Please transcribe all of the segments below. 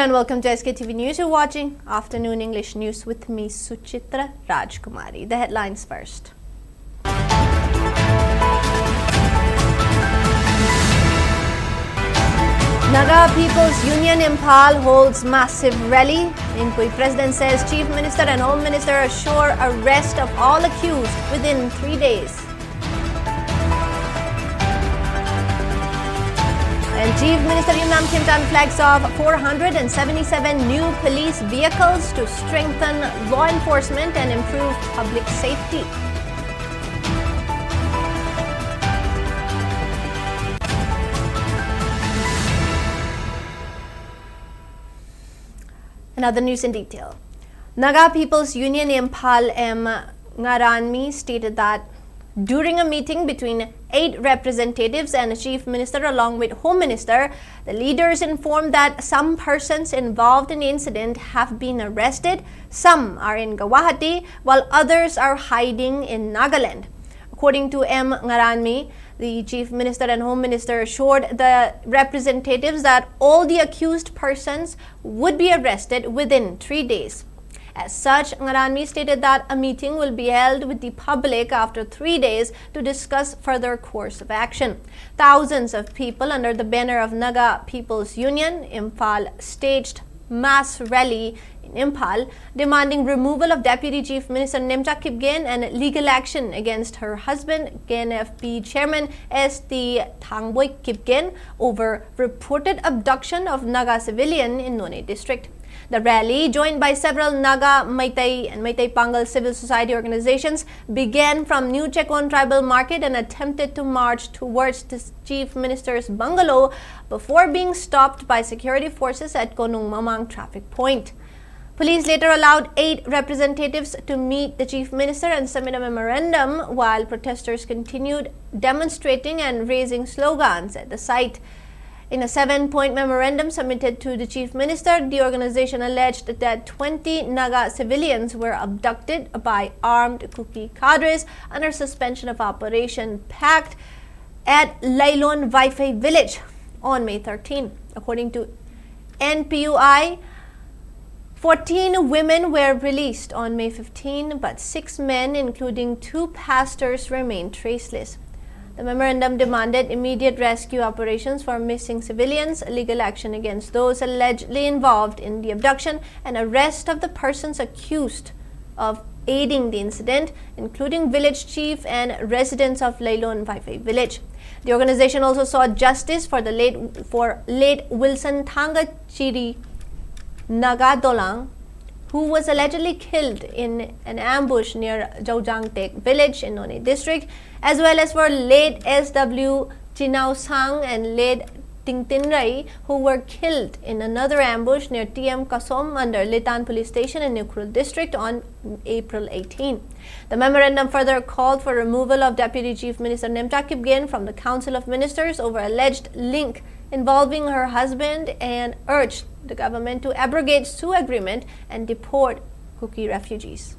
Hello and welcome to SKTV News. You're watching Afternoon English News with me, Suchitra Rajkumari. The headlines first. Naga People's Union Imphal holds massive rally. Manipur President says Chief Minister and Home Minister assure arrest of all accused within 3 days. And Chief Minister Yumnam Kimtan flags off 477 new police vehicles to strengthen law enforcement and improve public safety. Another news in detail. Naga People's Union Imphal M. Ngaranmi stated that during a meeting between 8 representatives and a chief minister along with home minister, the leaders informed that some persons involved in the incident have been arrested, some are in Guwahati, while others are hiding in Nagaland. According to M. Ngaranmi, the chief minister and home minister assured the representatives that all the accused persons would be arrested within 3 days. As such, Ngaranmi stated that a meeting will be held with the public after 3 days to discuss further course of action. Thousands of people under the banner of Naga People's Union, Imphal, staged mass rally in Imphal demanding removal of Deputy Chief Minister Nemcha Kipgen and legal action against her husband, KNFP Chairman S.T. Thangboy Kipgen, over reported abduction of Naga civilian in None district. The rally, joined by several Naga, Meitei and Meitei Pangal civil society organizations, began from New Chekon Tribal Market and attempted to march towards the Chief Minister's bungalow before being stopped by security forces at Konung Mamang traffic point. Police later allowed 8 representatives to meet the Chief Minister and submit a memorandum while protesters continued demonstrating and raising slogans at the site. In a 7-point memorandum submitted to the Chief Minister, the organization alleged that 20 Naga civilians were abducted by armed Kuki cadres under suspension of Operation Pact at Lailon Vaifei village on May 13. According to NPUI, 14 women were released on May 15, but 6 men, including 2 pastors, remained traceless. The memorandum demanded immediate rescue operations for missing civilians, legal action against those allegedly involved in the abduction, and arrest of the persons accused of aiding the incident, including village chief and residents of Lailon Vaifei village. The organization also sought justice for late Wilson Thanga Chiri Naga Dolang, who was allegedly killed in an ambush near Jaujangtek village in None district, as well as for late S.W. Chinao Sang and late Tingtin Rai, who were killed in another ambush near T.M. Kasom under Litan police station in Nukrul district on April 18. The memorandum further called for removal of Deputy Chief Minister Nemcha Kipgen from the Council of Ministers over alleged link involving her husband and urged the government to abrogate Sioux agreement and deport Kuki refugees.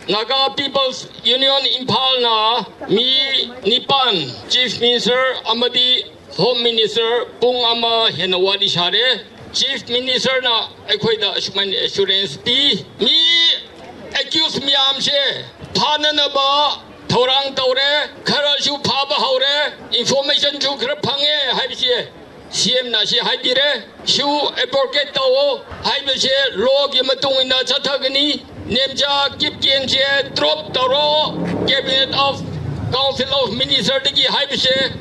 Naga People's Union Imphal na mi Nipan Chief Minister Amadi Home Minister Pung Ama Henawadi Share Chief Minister na Ekoida Assurance P mi accused Miam She Pananaba Torang Taure Karashu Paba Haure Information to Krapange Habishi CM Nashi Habire Shu Eporketo Habishi Log Yamatung in the Chatagani Nemcha Kipken drop Toro Cabinet of Council of Minister Digi Habishi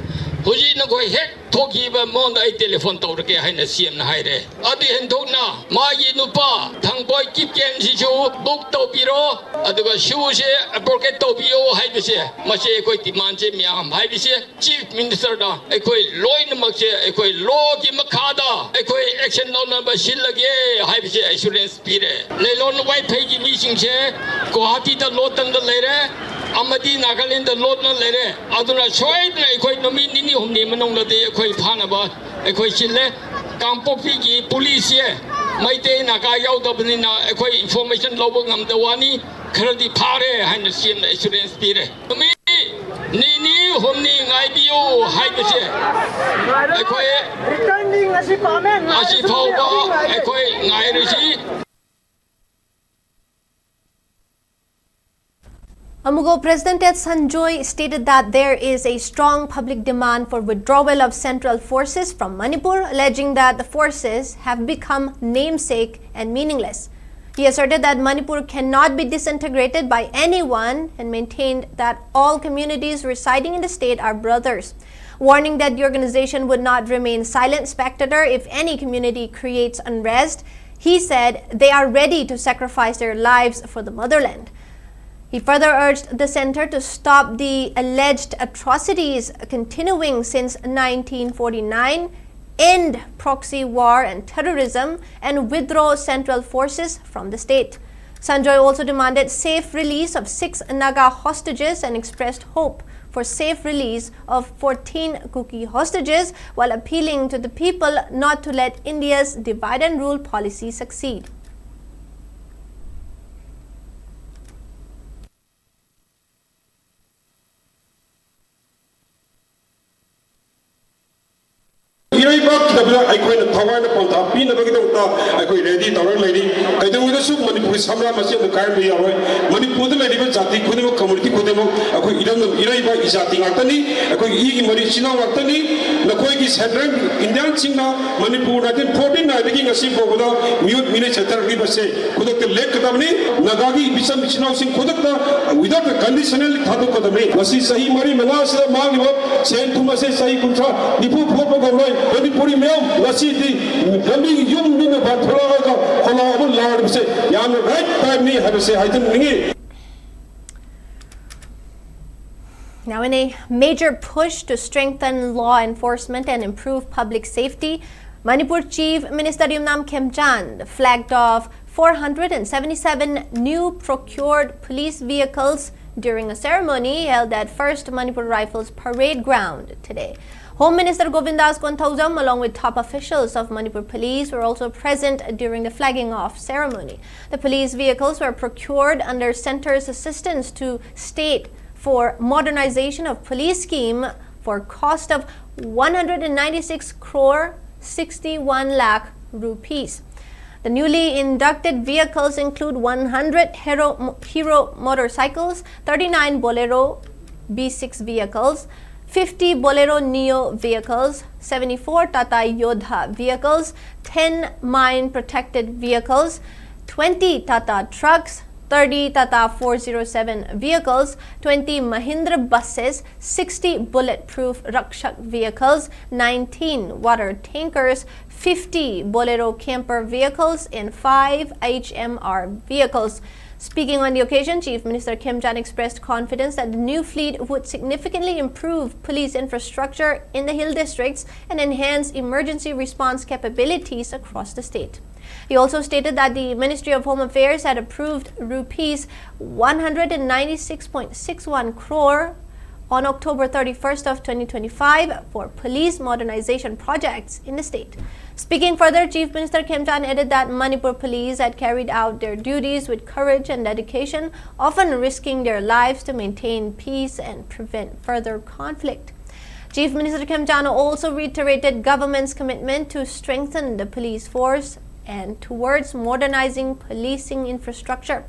Huji Nago Hek Toki Monda telephone Torke Hina CM Haire Adi Hentona Magi Nupa Tangboy Kipken Shu Book Topiro Aduga Shushe Eporket Topio Habishi Mashe Koi Timanje Miam Habishi Chief Minister da Ekoi Loin Makshe Ekoi Logi Makada Ekoi Action Number Shillage Habishi Assurance Pire Lelon White Page Meeting She Guwahati the Lotan the Lere Amadi Nagaland the Lotna Lere Aduna Choy Ekoi Nomini Humni Manong the Ekoi Panaba Ekoi Chile Kampopi Police Maite Naga Yaudabnina Ekoi Information Lobang the Wani Kradi Pare and the CM Assurance Pire. Nini humni ngai biu hai bese. Ekoi Returning asi pamen. asi phau ba ekoi ngai risi. Amugo President Sanjoy stated that there is a strong public demand for withdrawal of central forces from Manipur, alleging that the forces have become namesake and meaningless. He asserted that Manipur cannot be disintegrated by anyone and maintained that all communities residing in the state are brothers, warning that the organization would not remain silent spectator if any community creates unrest. He said they are ready to sacrifice their lives for the motherland. He further urged the center to stop the alleged atrocities continuing since 1949, end proxy war and terrorism, and withdraw central forces from the state. Sanjoy also demanded safe release of 6 Naga hostages and expressed hope for safe release of 14 Kuki hostages, while appealing to the people not to let India's divide and rule policy succeed. ꯑꯩꯈꯣꯏꯅ ꯊꯋꯥꯏꯅ ꯄꯣꯟꯊꯥ ꯄꯤꯅꯕꯒꯤꯗꯃꯛꯇ ꯑꯩꯈꯣꯏ ready ꯇꯧꯔꯒ ꯂꯩꯔꯤ ꯀꯩꯗꯧꯉꯩꯗꯁꯨ ꯃꯅꯤꯄꯨꯔꯤ ꯁꯝꯔꯥꯝ ꯑꯁꯤ ꯑꯗꯨ ꯀꯥꯏꯕ ꯌꯥꯔꯣꯏ ꯃꯅꯤꯄꯨꯔꯗ ꯂꯩꯔꯤꯕ ꯖꯥꯇꯤ ꯈꯨꯗꯤꯡꯃꯛ ꯀꯝꯃꯨꯅꯤꯇꯤ ꯈꯨꯗꯤꯡꯃꯛ ꯑꯩꯈꯣꯏ ꯏꯔꯩꯕ ꯏꯖꯥꯇꯤ ꯉꯥꯛꯇꯅꯤ ꯑꯩꯈꯣꯏꯒꯤ ꯏꯒꯤ ꯃꯔꯤ ꯆꯤꯟꯅꯥꯎ ꯉꯥꯛꯇꯅꯤ ꯅꯈꯣꯏꯒꯤ ꯁꯦꯟꯇ꯭ꯔꯦꯜ ꯏꯟꯗꯤꯌꯥꯟꯁꯤꯡꯅ ꯃꯅꯤꯄꯨꯔ 1949ꯗꯒꯤ ꯉꯁꯤ ꯐꯥꯎꯕꯗ ꯃꯤꯍꯨꯠ ꯃꯤꯅꯩ ꯆꯠꯊꯔꯛꯂꯤꯕꯁꯦ ꯈꯨꯗꯛꯇ ꯂꯦꯞꯀꯗꯕꯅꯤ ꯅꯥꯒꯥꯒꯤ ꯏꯆꯝ ꯏꯆꯤꯟꯅꯥꯎꯁꯤꯡ ꯈꯨꯗꯛꯇ ꯋꯤꯗꯥꯎꯠ ꯀꯟꯗꯤꯁꯅꯦꯜꯂꯤ ꯊꯥꯗꯣꯛꯀꯗꯕꯅꯤ ꯃꯁꯤ ꯆꯍꯤ 3-4 ꯑꯁꯤꯗ ꯃꯥꯡꯂꯤꯕ ꯁꯦꯟ ꯊꯨꯝ ꯑꯁꯤ ꯆꯍꯤ 30-40 ꯐꯣꯠꯄ ꯉꯝꯂꯣꯏ ꯃꯅꯤꯄꯨꯔꯤ ꯃꯌꯥꯝ ꯉꯁꯤꯗꯤ ꯂꯝꯕꯤ ꯌꯨꯝꯗꯨꯅ ꯊꯣꯛꯂꯛꯑꯒ ꯈꯣꯜꯂꯥꯎ ꯑꯃ ꯂꯥꯎꯔꯤꯕꯁꯦ ꯌꯥꯝꯅ ꯔꯥꯏꯠ ꯇꯥꯏꯝꯅꯤ ꯍꯥꯏꯕꯁꯦ ꯍꯥꯏꯖꯅꯤꯡꯉꯤ. Now, in a major push to strengthen law enforcement and improve public safety, Manipur Chief Minister Yumnam Khemchand flagged off 477 new procured police vehicles during a ceremony held at First Manipur Rifles Parade Ground today. Home Minister Govindas Konthaujam, along with top officials of Manipur Police, were also present during the flagging off ceremony. The police vehicles were procured under Centre's assistance to state for modernization of police scheme for cost of 196 crore 61 lakh rupees. The newly inducted vehicles include 100 Hero motorcycles, 39 Bolero B6 vehicles, 50 Bolero Neo vehicles, 74 Tata Yodha vehicles, 10 mine protected vehicles, 20 Tata trucks, 30 Tata 407 vehicles, 20 Mahindra buses, 60 bulletproof Rakshak vehicles, 19 water tankers, 50 Bolero camper vehicles, and 5 HMR vehicles. Speaking on the occasion, Chief Minister Khemchand expressed confidence that the new fleet would significantly improve police infrastructure in the hill districts and enhance emergency response capabilities across the state. He also stated that the Ministry of Home Affairs had approved rupees 196.61 crore on October 31st of 2025 for police modernization projects in the state. Speaking further, Chief Minister Khemchand added that Manipur Police had carried out their duties with courage and dedication, often risking their lives to maintain peace and prevent further conflict. Chief Minister Khemchand also reiterated government's commitment to strengthen the police force and towards modernizing policing infrastructure.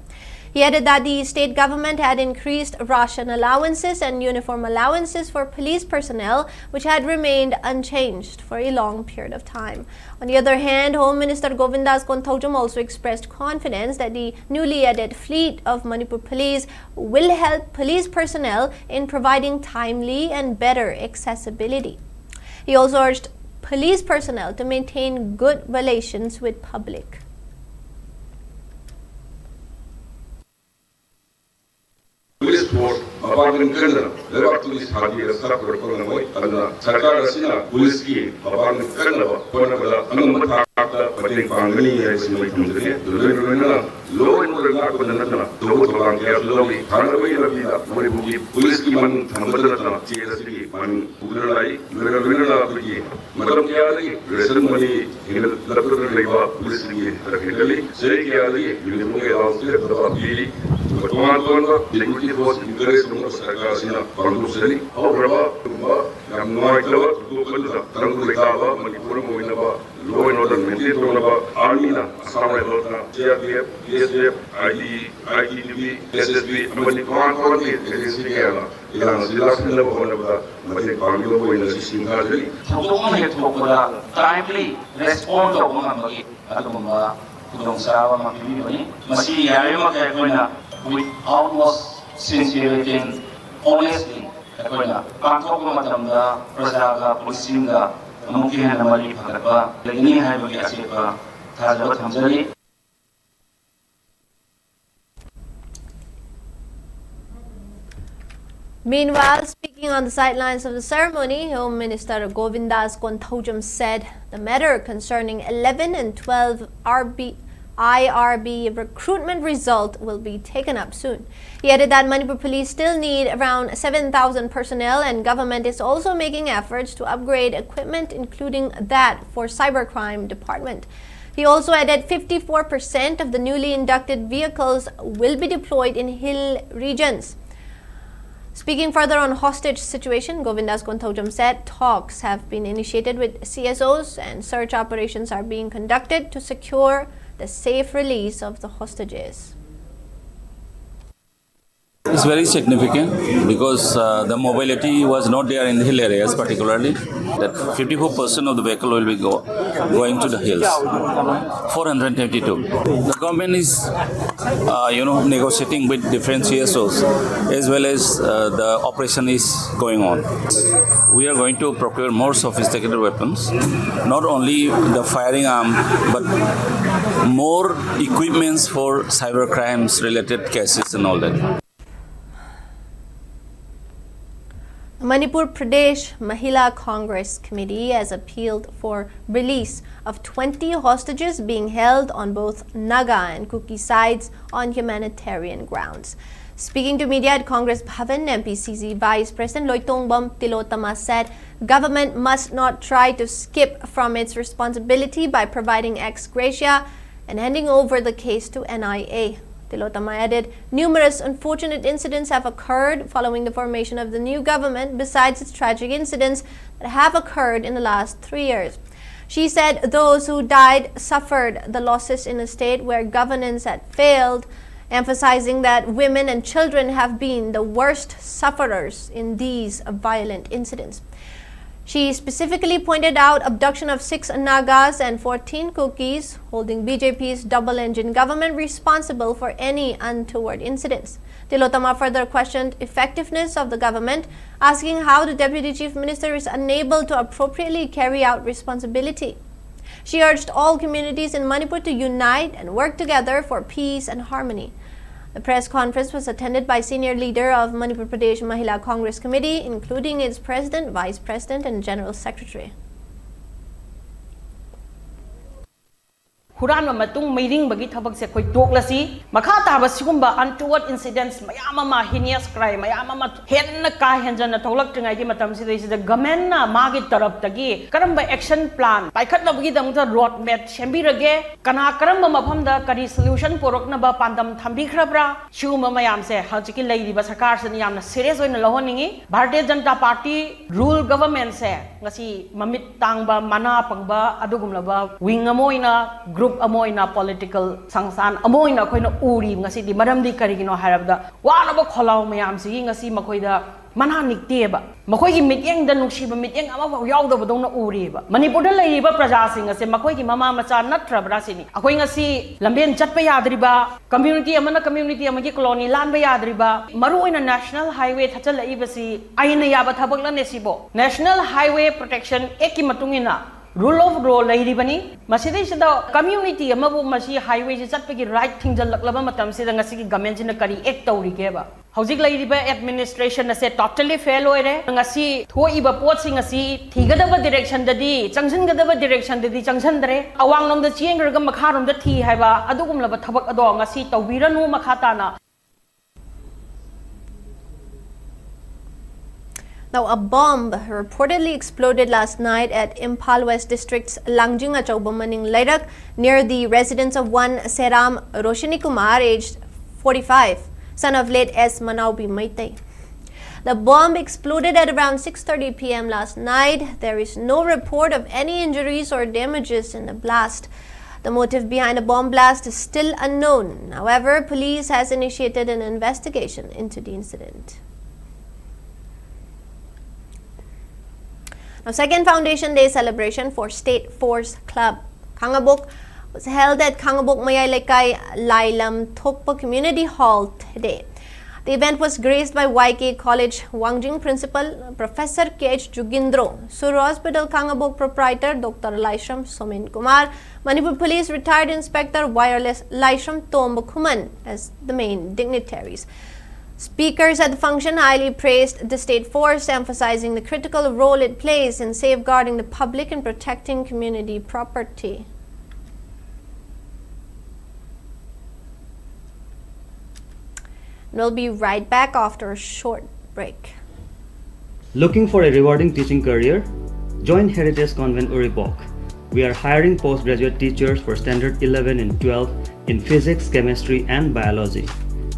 He added that the state government had increased ration allowances and uniform allowances for police personnel, which had remained unchanged for a long period of time. On the other hand, Home Minister Govindas Konthaujam also expressed confidence that the newly added fleet of Manipur Police will help police personnel in providing timely and better accessibility. He also urged police personnel to maintain good relations with public. Police force apartment kandana lewat tulis hadir sarap berpengaruh karena sarkar asina police ki apartment kandana pernah pada anggota Pating Pangani as my country, the low and Muraka, Tobotolan, Kerlovi, Hanaway, Maribuki, Policeman, Tamadana, TSC, Man, Ulai, Luraka, Madam Yari, Resumani, in the River, Police, Italy, Sekiali, Unimuka, Pili, but one the was encouraged from Sakasina, Panduseli, however, Yamaika, Tangulava, Manipur, law and order maintained Armina, Samarota, JRPF, PSF, ITV, SSB, Manipan, Sierra, Silas, one of the Matic Panglo in the system. Timely respond to Mumaki, Atumba, Kudonsawa, Maki, Masi, Yarima, with utmost sincerity and honesty. Pangko Matamda, Prazaga, Pusinga, Mukihan Namali Pakapa, the Nihai Asipa, Tazabat Hamzali. Meanwhile, speaking on the sidelines of the ceremony, Home Minister Govindas Konthojam said the matter concerning 11 and 12 IRB recruitment result will be taken up soon. He added that Manipur police still need around 7,000 personnel and government is also making efforts to upgrade equipment, including that for cybercrime department. He also added 54% of the newly inducted vehicles will be deployed in hill regions. Speaking further on hostage situation, Govindas Konthojam said talks have been initiated with CSOs and search operations are being conducted to secure the safe release of the hostages. It's very significant because the mobility was not there in the hill areas particularly. That 54% of the vehicle will be going to the hills. 422. The government is, negotiating with different CSOs as well as the operation is going on. We are going to procure more sophisticated weapons, not only the firing arm, but more equipments for cyber crimes related cases and all that. Manipur Pradesh Mahila Congress Committee has appealed for release of 20 hostages being held on both Naga and Kuki sides on humanitarian grounds. Speaking to media at Congress Bhavan, MPCC Vice President Loitongbam Tilotama said government must not try to skip from its responsibility by providing ex gratia and handing over the case to NIA. Tilotama added, numerous unfortunate incidents have occurred following the formation of the new government besides its tragic incidents that have occurred in the last 3 years. She said those who died suffered the losses in a state where governance had failed, emphasizing that women and children have been the worst sufferers in these violent incidents. She specifically pointed out abduction of 6 Nagas and 14 Kukis, holding BJP's double-engine government responsible for any untoward incidents. Tilotama further questioned effectiveness of the government, asking how the Deputy Chief Minister is unable to appropriately carry out responsibility. She urged all communities in Manipur to unite and work together for peace and harmony. The press conference was attended by senior leader of Manipur Pradesh Mahila Congress Committee, including its President, Vice President and General Secretary. Huran matung meeting bagi thabak se koi tok lasi makha ta ba sigumba untoward incidents mayama ma heinous crime mayama ma hen na ka henjan na tholak tingai gi matam si dei si the government na ma gi tarap tagi karamba action plan paikhat na bagi dang ta road map sembi rage kana karamba mafam da kari solution porok na ba pandam thambi khrabra chuma mayam se hajiki lei di ba sarkar se yamna serious oina lohoningi Bharatiya Janata Party rule government se ngasi mamit tang ba mana pangba adugumla ba wing amoina group amoina political sangsan amoina khoina uri ngasi di maramdi karigino harabda wana ba kholaw mayam si ngasi makoida mana nikteba makoi gi mityeng da nuksiba mityeng ama ba yaw da bodong na uri ba Manipur da lei ba praja sing ase makoi gi mama macha natra bra sini akoi ngasi lamben chat pa yadri ba community amagi colony lan ba yadri ba maru ina national highway thachal lai ba si aina ya ba thabak la ne sibo National Highway Protection Act ki matungina rule of law lairibani masida sida community amabu masi highway se chatpagi right thingjal laklaba matam sida ngasi government sina kari act tawri ke ba hojik lairiba administration ase totally fail oire ngasi thoiba pot sing asi thigadaba direction dadi changsangadaba direction dadi changsandre awang nom da chengraga makharom da thi haiba adugum laba thabak ado ngasi tawbiranu makhatana. Now, a bomb reportedly exploded last night at Imphal West District's Langjing Achaubomaning Lairak near the residence of one Seram Roshini Kumar, aged 45, son of late S. Manaubi Maitei. The bomb exploded at around 6:30 p.m. last night. There is no report of any injuries or damages in the blast. The motive behind the bomb blast is still unknown. However, police has initiated an investigation into the incident. Now, second Foundation Day celebration for State Force Club Kangabok was held at Kangabok Mayalekay Lailam Thokpa Community Hall today. The event was graced by YK College Wangjing Principal Professor K.H. Jugindro, Sur Hospital Kangabok Proprietor Dr. Laishram Somin Kumar, Manipur Police Retired Inspector Wireless Laishram Tombakhuman as the main dignitaries. Speakers at the function highly praised the state force, emphasizing the critical role it plays in safeguarding the public and protecting community property. We'll be right back after a short break. Looking for a rewarding teaching career? Join Heritage Convent Uribok. We are hiring postgraduate teachers for Standard 11 and 12 in physics, chemistry, and biology.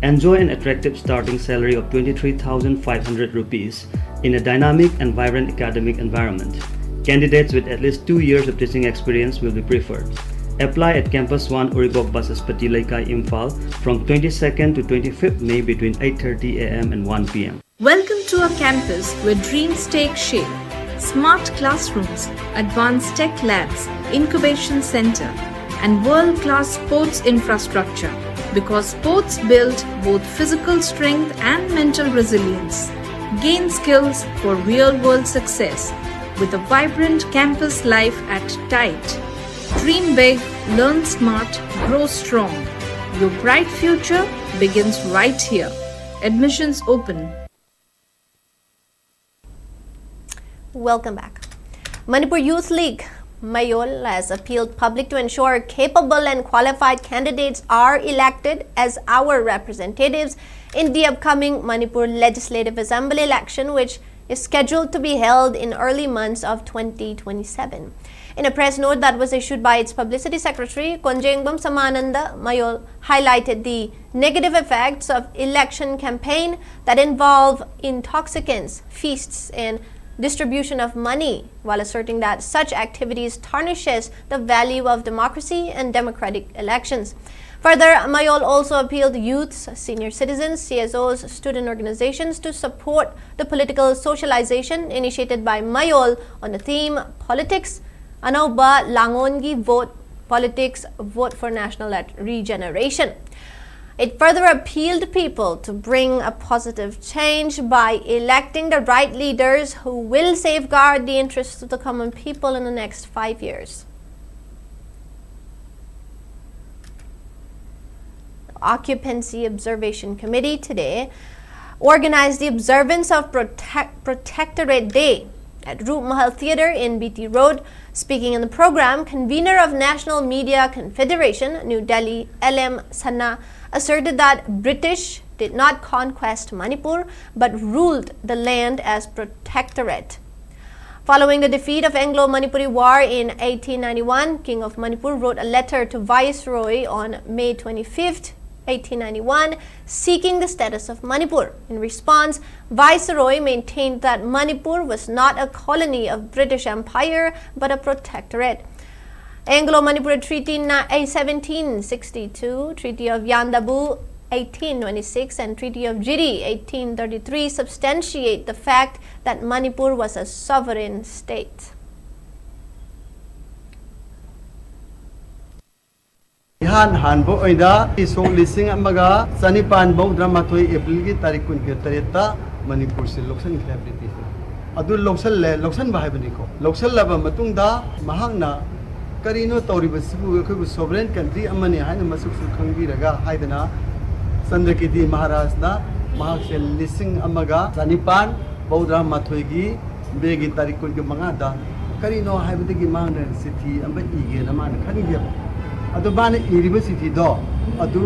Enjoy an attractive starting salary of 23,500 rupees in a dynamic and vibrant academic environment. Candidates with at least 2 years of teaching experience will be preferred. Apply at Campus 1 Uribok Buses Patilaikai Imphal from 22nd to 25th May between 8:30 a.m. and 1 p.m. Welcome to a campus where dreams take shape. Smart classrooms, advanced tech labs, incubation center, and world-class sports infrastructure. Because sports build both physical strength and mental resilience. Gain skills for real-world success with a vibrant campus life at TIDE. Dream big, learn smart, grow strong. Your bright future begins right here. Admissions open. Welcome back. Manipur Youth League Mayol has appealed public to ensure capable and qualified candidates are elected as our representatives in the upcoming Manipur Legislative Assembly election, which is scheduled to be held in early months of 2027. In a press note that was issued by its publicity secretary, Konjengbam Samananda, Mayol highlighted the negative effects of election campaign that involve intoxicants, feasts, and distribution of money, while asserting that such activities tarnishes the value of democracy and democratic elections. Further, Mayol also appealed youths, senior citizens, CSOs, student organizations to support the political socialization initiated by Mayol on the theme Politics, Ano ba Langongi Vote, Politics, Vote for National Regeneration. It further appealed people to bring a positive change by electing the right leaders who will safeguard the interests of the common people in the next 5 years. The Occupancy Observation Committee today organized the observance of Protectorate Day at Roop Mahal Theatre in BT Road. Speaking in the program, convener of National Media Confederation, New Delhi, LM Sanna, asserted that British did not conquest Manipur but ruled the land as protectorate. Following the defeat of Anglo-Manipuri War in 1891, King of Manipur wrote a letter to Viceroy on May 25th, 1891, seeking the status of Manipur. In response, Viceroy maintained that Manipur was not a colony of British Empire but a protectorate. Anglo-Manipur Treaty 1762, Treaty of Yandabu 1826 and Treaty of Jiri 1833 substantiate the fact that Manipur was a sovereign state. Hanbo oida isong lising amaga sanipan bong dramatoi April ki tarik kun tarita Manipur silok san British. adu loksan ba haibani ko loksan laba matungda mahangna karino tawriba sibu ko sovereign country amani haina masuk khangbi raga haidana Sandrakiti Maharaj na mahaksel lising amaga sanipan baudra mathoigi begi tarikul ke mangada karino haibadagi mahangna sithi amba ige na man khani dia adu bana iriba sithi do adu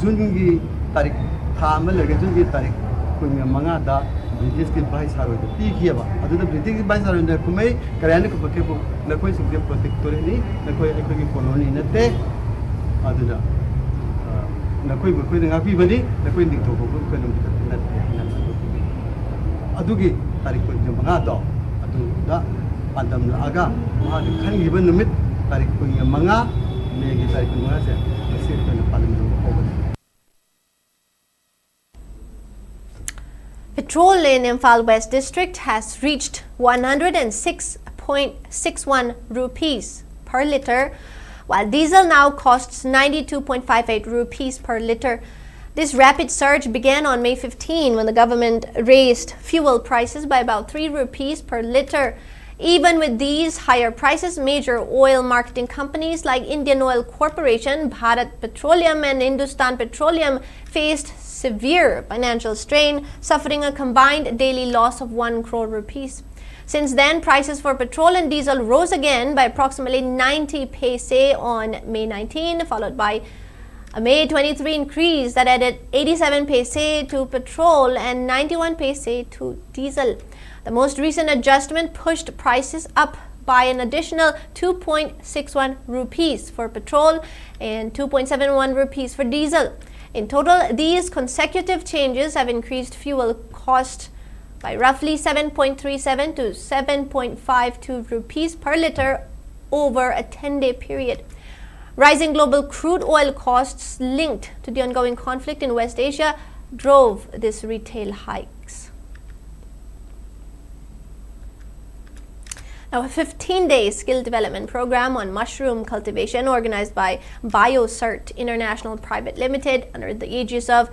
jungi tarik thama lage jungi tarik kunya mangada British ki bhai saro de pi kiya ba adu British ki bhai saro ne kumai karyane ko pake bu na koi sikde protectorate ni na koi ekoi colony na te adu da na koi nga pi bani na koi ning to ko ko num na adu gi tarik ko de manga do adu da pandam na aga ma de khan gi ban numit tarik ko nga manga me gi tarik ko nga se se ko na pandam do ko Petrol in Imphal West District has reached 106.61 rupees per litre, while diesel now costs 92.58 rupees per litre. This rapid surge began on May 15 when the government raised fuel prices by about 3 rupees per litre. Even with these higher prices, major oil marketing companies like Indian Oil Corporation, Bharat Petroleum and Hindustan Petroleum faced severe financial strain, suffering a combined daily loss of 1 crore rupees. Since then, prices for petrol and diesel rose again by approximately 90 paise on May 19, followed by a May 23 increase that added 87 paise to petrol and 91 paise to diesel. The most recent adjustment pushed prices up by an additional 2.61 rupees for petrol and 2.71 rupees for diesel. In total, these consecutive changes have increased fuel cost by roughly 7.37 to 7.52 rupees per litre over a 10-day period. Rising global crude oil costs linked to the ongoing conflict in West Asia drove this retail hikes. Now, a 15-day skill development program on mushroom cultivation organized by BioCert International Private Limited under the aegis of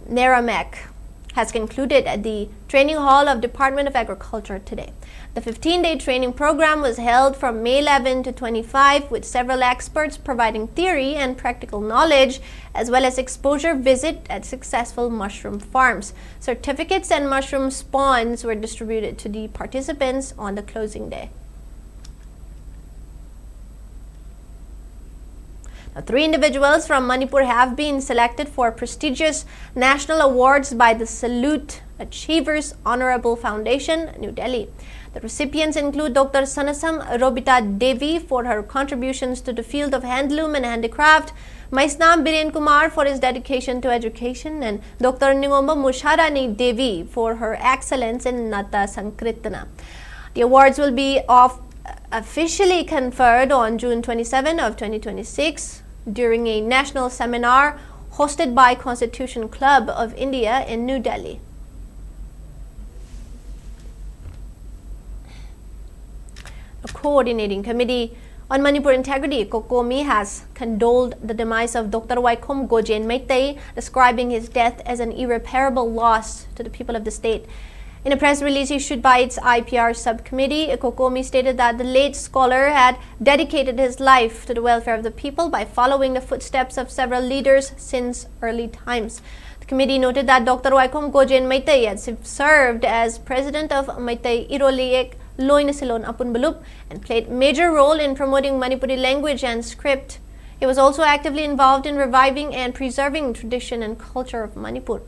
Neramek has concluded at the Training Hall of Department of Agriculture today. The 15-day training program was held from May 11 to 25 with several experts providing theory and practical knowledge as well as exposure visit at successful mushroom farms. Certificates and mushroom spawns were distributed to the participants on the closing day. Now, 3 individuals from Manipur have been selected for prestigious national awards by the Salute Achievers Honorable Foundation, New Delhi. The recipients include Dr. Sanasam Robita Devi for her contributions to the field of handloom and handicraft, Maisnam Biren Kumar for his dedication to education, and Dr. Ningomba Musharani Devi for her excellence in Nata Sankirtana. The awards will be officially conferred on June 27 of 2026 during a national seminar hosted by Constitution Club of India in New Delhi. A coordinating committee on Manipur integrity, COCOMI, has condoled the demise of Dr. Waikhom Gojen Meitei, describing his death as an irreparable loss to the people of the state. In a press release issued by its IPR subcommittee, COCOMI stated that the late scholar had dedicated his life to the welfare of the people by following the footsteps of several leaders since early times. The committee noted that Dr. Waikhom Gojen Meitei had served as president of Meitei Iroliek Loinasilon Apunbalup and played a major role in promoting Manipuri language and script. He was also actively involved in reviving and preserving tradition and culture of Manipur.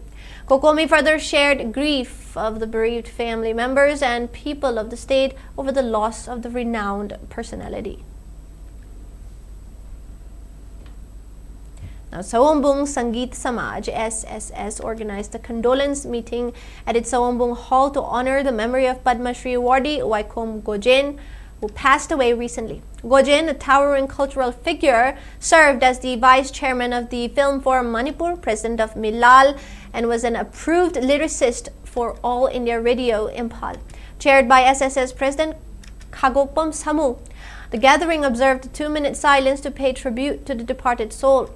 COCOMI further shared grief of the bereaved family members and people of the state over the loss of the renowned personality. Now, Sawombung Sangeet Samaj SSS organized a condolence meeting at its Sawombung Hall to honor the memory of Padma Shri awardee Waikhom Gojen, who passed away recently. Gojen, a towering cultural figure, served as the vice chairman of the Film Forum Manipur, president of Milal, and was an approved lyricist for All India Radio Imphal. Chaired by SSS President Khagokpom Samu, the gathering observed a 2-minute silence to pay tribute to the departed soul.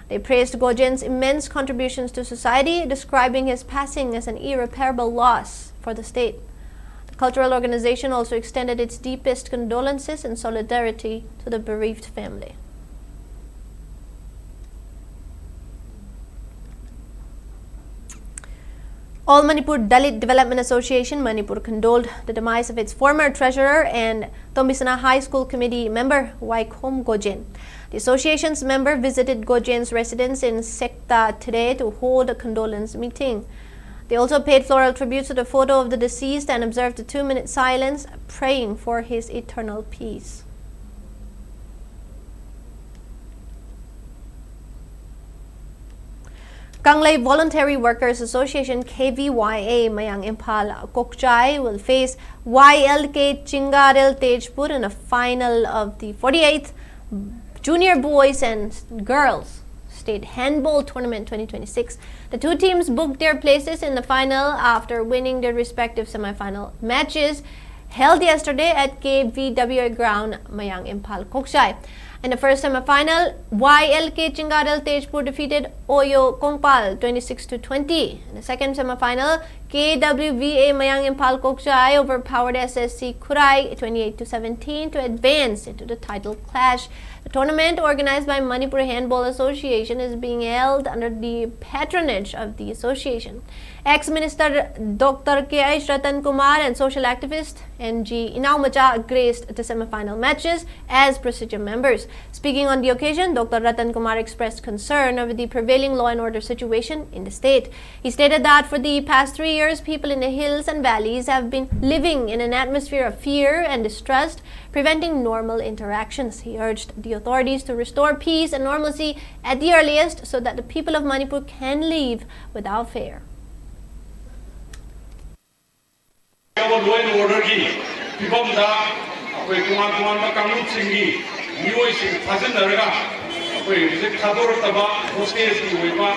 They praised Gojen's immense contributions to society, describing his passing as an irreparable loss for the state. Cultural organization also extended its deepest condolences and solidarity to the bereaved family. All Manipur Dalit Development Association Manipur condoled the demise of its former treasurer and Tombisana High School Committee member Waikhom Gojen. The association's member visited Gojen's residence in Sktv'S today to hold a condolence meeting. They also paid floral tribute to the photo of the deceased and observed a 2-minute silence, praying for his eternal peace. Kanglei Voluntary Workers Association KVYA Mayang Imphal Kokchai will face YLK Chingarel Tejpur in a final of the 48th Junior Boys and Girls State Handball Tournament 2026. The two teams booked their places in the final after winning their respective semi-final matches held yesterday at KVWA ground Mayang Imphal Kokchai. In the first semi-final, YLK Chingarel Tejpur defeated Oyo Kongpal 26-20. In the second semi-final, KWVA Mayang Imphal Kokchai overpowered SSC Kurai 28-17 to advance into the title clash. The tournament, organized by Manipur Handball Association, is being held under the patronage of the association. Ex-Minister Dr. K.I. Ratan Kumar and social activist N.G. Inaumacha graced the semi-final matches as procedure members. Speaking on the occasion, Dr. Ratan Kumar expressed concern over the prevailing law and order situation in the state. He stated that for the past 3 years, people in the hills and valleys have been living in an atmosphere of fear and distrust, preventing normal interactions. He urged the authorities to restore peace and normalcy at the earliest so that the people of Manipur can live without fear. law and order ki people da koi kuman ba kanun singi nioi sing fasen daraga koi se khador taba hostes ki hoiba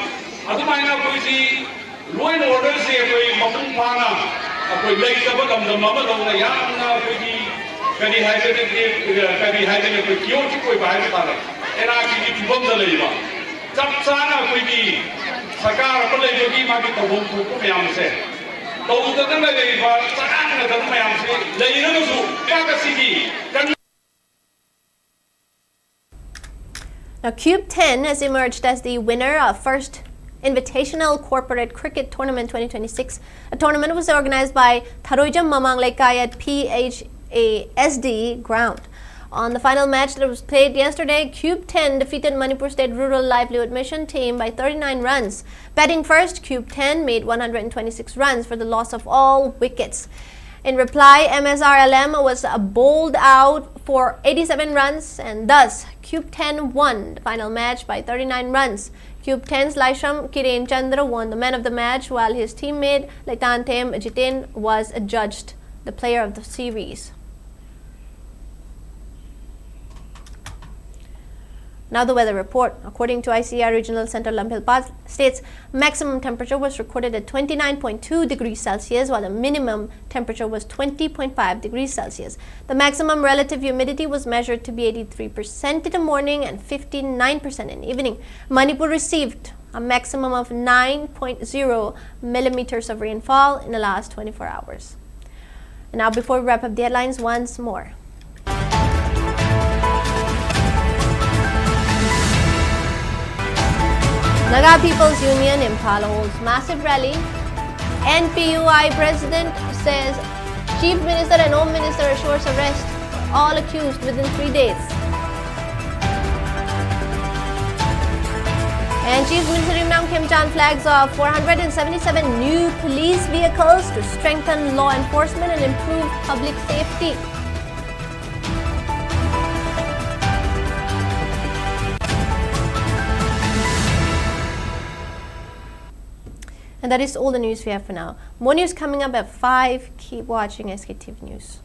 adumaina koi si law and order se koi mapung phana koi lei taba dam ma lo na yamna koi ki kani haide koi kyo ki koi bai ta la era ki people da leiba chap chana koi ki sarkar ba lei ki ma ki tobom thu ko myam se Now, Cube 10 has emerged as the winner of first Invitational Corporate Cricket Tournament 2026. A tournament was organized by Tharoijam Mamang Lekai at PHASD ground. On the final match that was played yesterday, Cube 10 defeated Manipur State Rural Livelihood Mission team by 39 runs. Batting first, Cube 10 made 126 runs for the loss of all wickets. In reply, MSRLM was bowled out for 87 runs, and thus Cube 10 won the final match by 39 runs. Cube 10's Laisham Kiren Chandra won the man of the match, while his teammate Laitantem Jitin was adjudged the player of the series. Now the weather report. According to ICR Regional Center Imphal states, maximum temperature was recorded at 29.2 degrees Celsius, while the minimum temperature was 20.5 degrees Celsius. The maximum relative humidity was measured to be 83% in the morning and 59% in the evening. Manipur received a maximum of 9.0 millimeters of rainfall in the last 24 hours. And now, before we wrap up the headlines once more. Naga People's Union Imphal holds massive rally. NPUI President says Chief Minister and Home Minister assures arrest all accused within 3 days. And Chief Minister Imran Khimchan flags off 477 new police vehicles to strengthen law enforcement and improve public safety. And that is all the news we have for now. More news coming up at 5. Keep watching SKTV News.